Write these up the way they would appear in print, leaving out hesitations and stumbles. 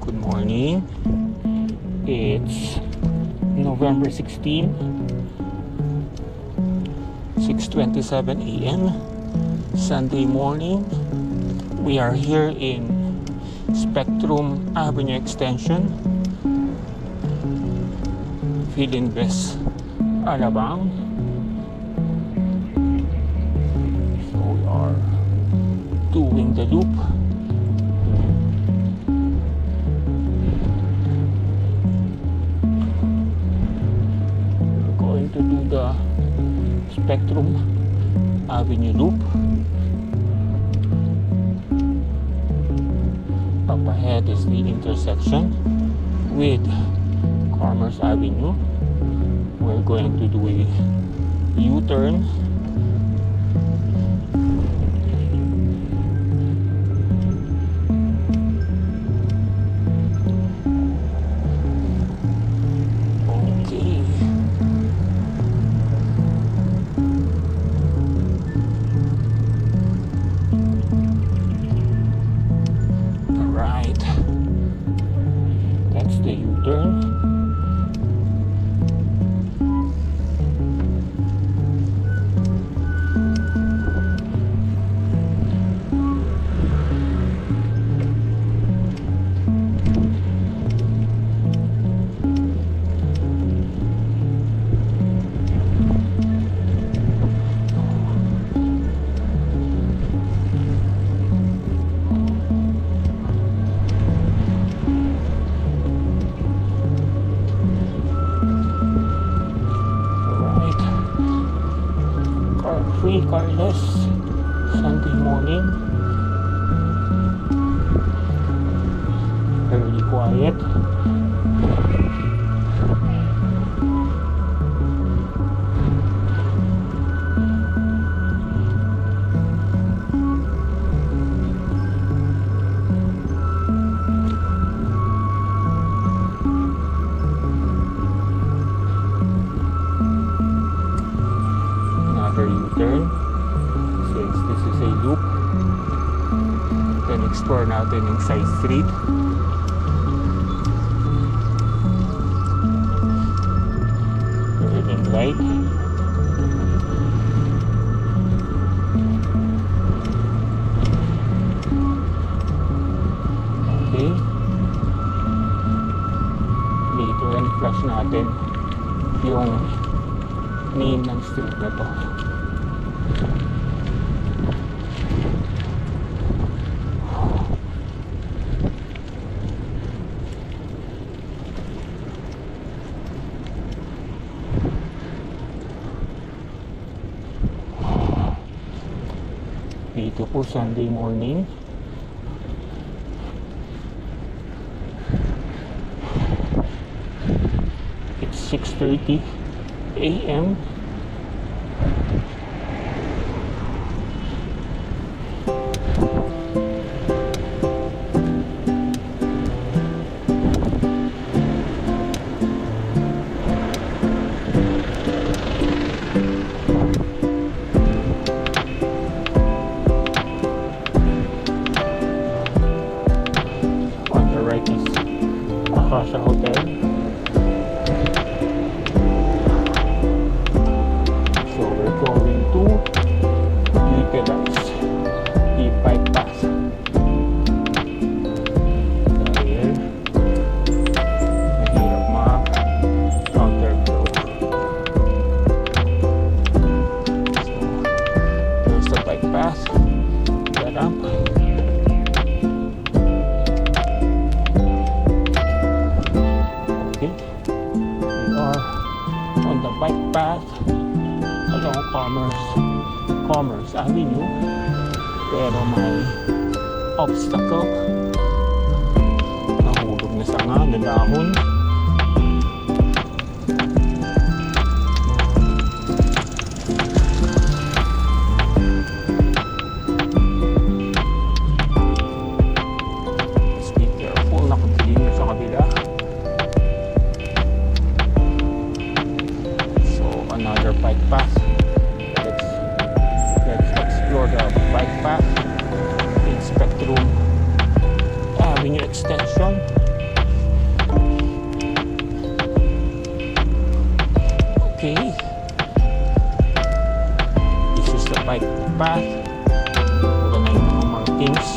Good morning. It's November 16, 6:27 a.m. Sunday morning. We are here in Spectrum Avenue Extension, Filinvest Alabang. So we are doing the loop. To do the Spectrum Avenue loop. Up ahead is the intersection with Commerce Avenue. We're going to do a U-turn. The U-turn. Free carless Sunday morning. Very quiet. U-turn since this is a loop. Then explore natin yung side street. Turning right. Okay. Later and flash natin yung name ng street na to. Dito po Sunday morning. It's 6:30 a.m. Sa hotel. So we're going to utilize the bike path. Dahil mahirap ma-counterflow. So there's the bike path, the ramp. On the bike path along Commerce Avenue, pero may obstacle. Nahulog na sanga na dahon. Let's be careful, nakatilim na sa kabila. Another bike path. Let's explore the bike path in Spectrum Avenue Extension. path. Wala na yung mga markings.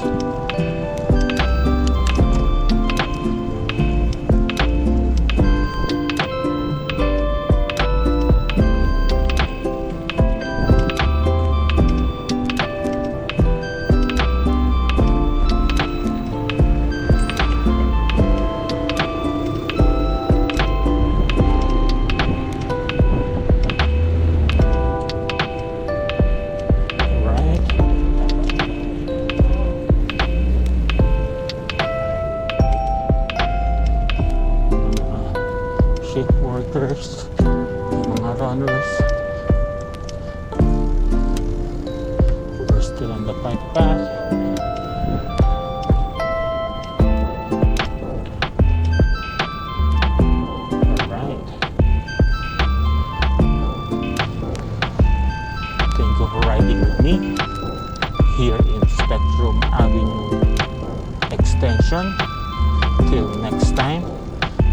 Workers, mga runners. We're still on the bike path. Alright. Thank you for riding with me here in Spectrum Avenue Extension. Till next time,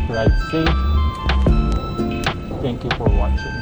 ride safe. Thank you for watching.